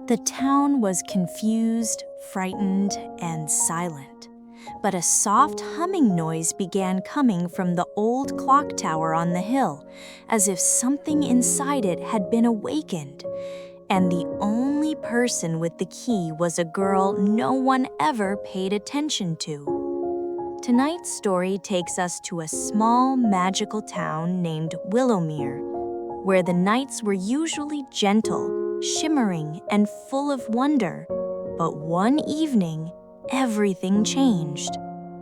The town was confused, frightened, and silent. But a soft humming noise began coming from the old clock tower on the hill, as if something inside it had been awakened. And the only person with the key was a girl no one ever paid attention to. Tonight's story takes us to a small, magical town named Willowmere, where the nights were usually gentle, shimmering, and full of wonder. But one evening, everything changed.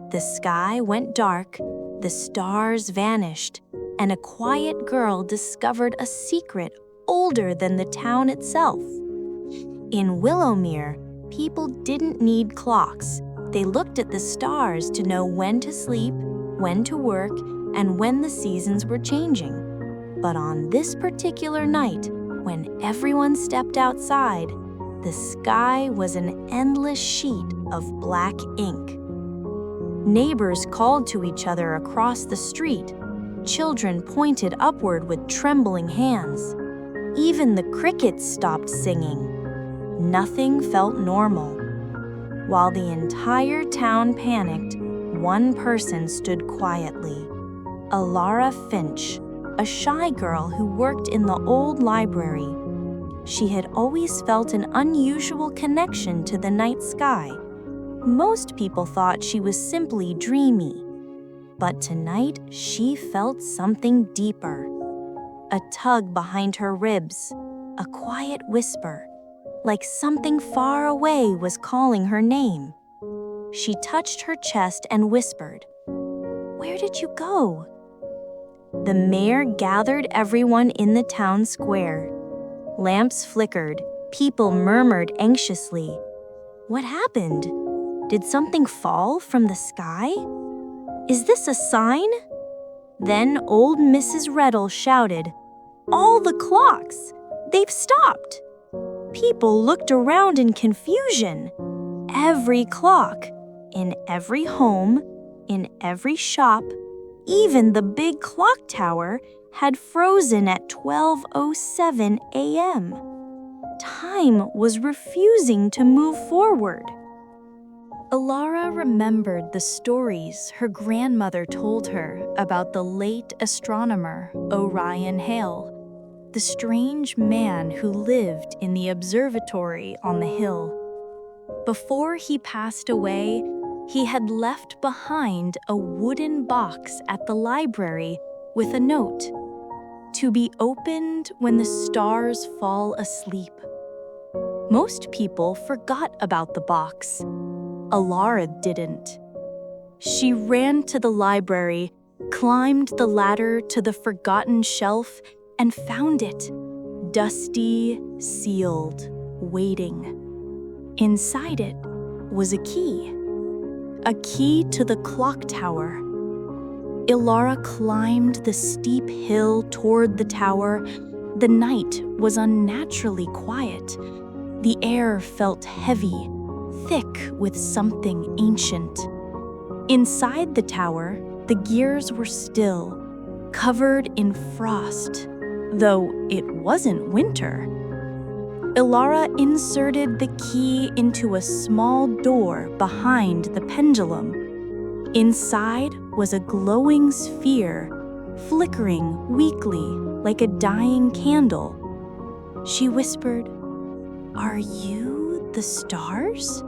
The sky went dark, the stars vanished, and a quiet girl discovered a secret older than the town itself. In Willowmere, people didn't need clocks. They looked at the stars to know when to sleep, when to work, and when the seasons were changing. But on this particular night, when everyone stepped outside, the sky was an endless sheet of black ink. Neighbors called to each other across the street. Children pointed upward with trembling hands. Even the crickets stopped singing. Nothing felt normal. While the entire town panicked, one person stood quietly. Alara Finch, a shy girl who worked in the old library. She had always felt an unusual connection to the night sky. Most people thought she was simply dreamy. But tonight, she felt something deeper. A tug behind her ribs, a quiet whisper, like something far away was calling her name. She touched her chest and whispered, "Where did you go?" The mayor gathered everyone in the town square. Lamps flickered, people murmured anxiously. What happened? Did something fall from the sky? Is this a sign? Then old Mrs. Reddle shouted, "All the clocks! They've stopped!" People looked around in confusion. Every clock, in every home, in every shop, even the big clock tower, had frozen at 12:07 a.m. Time was refusing to move forward. Alara remembered the stories her grandmother told her about the late astronomer Orion Hale, the strange man who lived in the observatory on the hill. Before he passed away, he had left behind a wooden box at the library with a note, "To be opened when the stars fall asleep." Most people forgot about the box. Alara didn't. She ran to the library, climbed the ladder to the forgotten shelf, and found it, dusty, sealed, waiting. Inside it was a key to the clock tower. Alara climbed the steep hill toward the tower. The night was unnaturally quiet. The air felt heavy, thick with something ancient. Inside the tower, the gears were still, covered in frost, though it wasn't winter. Alara inserted the key into a small door behind the pendulum. Inside was a glowing sphere, flickering weakly like a dying candle. She whispered, "Are you the stars?"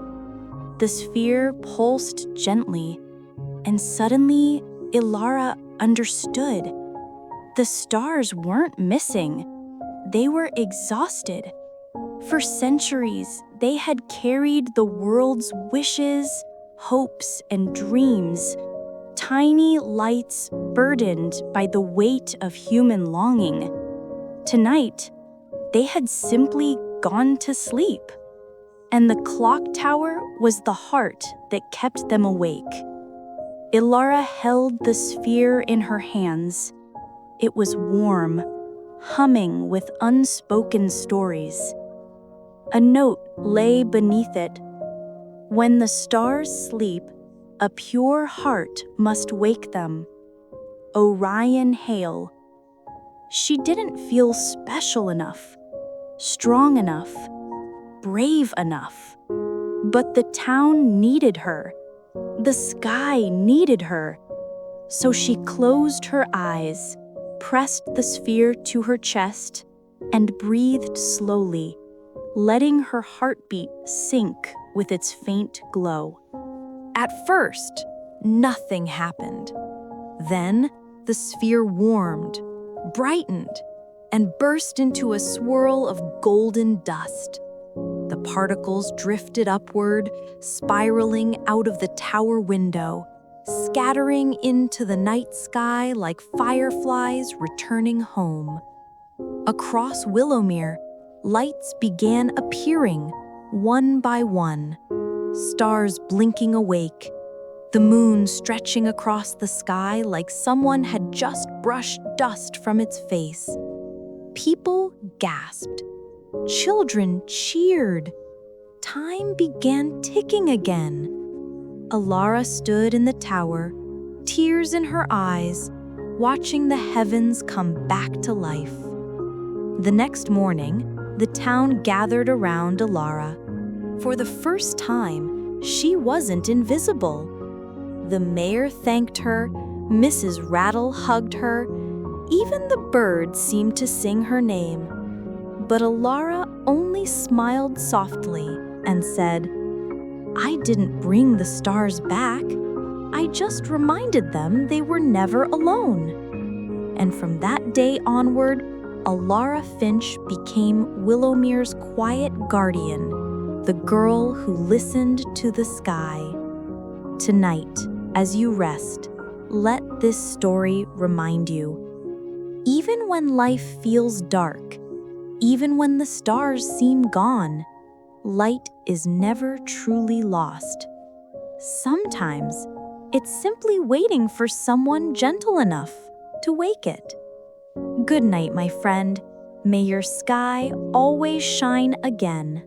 The sphere pulsed gently, and suddenly Alara understood. The stars weren't missing. They were exhausted. For centuries, they had carried the world's wishes, hopes, and dreams, tiny lights burdened by the weight of human longing. Tonight, they had simply gone to sleep, and the clock tower was the heart that kept them awake. Alara held the sphere in her hands. It was warm, humming with unspoken stories. A note lay beneath it. "When the stars sleep, a pure heart must wake them. Orion Hale." She didn't feel special enough, strong enough, brave enough. But the town needed her. The sky needed her. So she closed her eyes, pressed the sphere to her chest, and breathed slowly, letting her heartbeat sink with its faint glow. At first, nothing happened. Then, the sphere warmed, brightened, and burst into a swirl of golden dust. The particles drifted upward, spiraling out of the tower window, scattering into the night sky like fireflies returning home. Across Willowmere, lights began appearing, one by one, stars blinking awake, the moon stretching across the sky like someone had just brushed dust from its face. People gasped. Children cheered. Time began ticking again. Alara stood in the tower, tears in her eyes, watching the heavens come back to life. The next morning, the town gathered around Alara. For the first time, she wasn't invisible. The mayor thanked her, Mrs. Rattle hugged her, even the birds seemed to sing her name. But Alara only smiled softly and said, "I didn't bring the stars back. I just reminded them they were never alone." And from that day onward, Alara Finch became Willowmere's quiet guardian, the girl who listened to the sky. Tonight, as you rest, let this story remind you. Even when life feels dark, even when the stars seem gone, light is never truly lost. Sometimes, it's simply waiting for someone gentle enough to wake it. Good night, my friend. May your sky always shine again.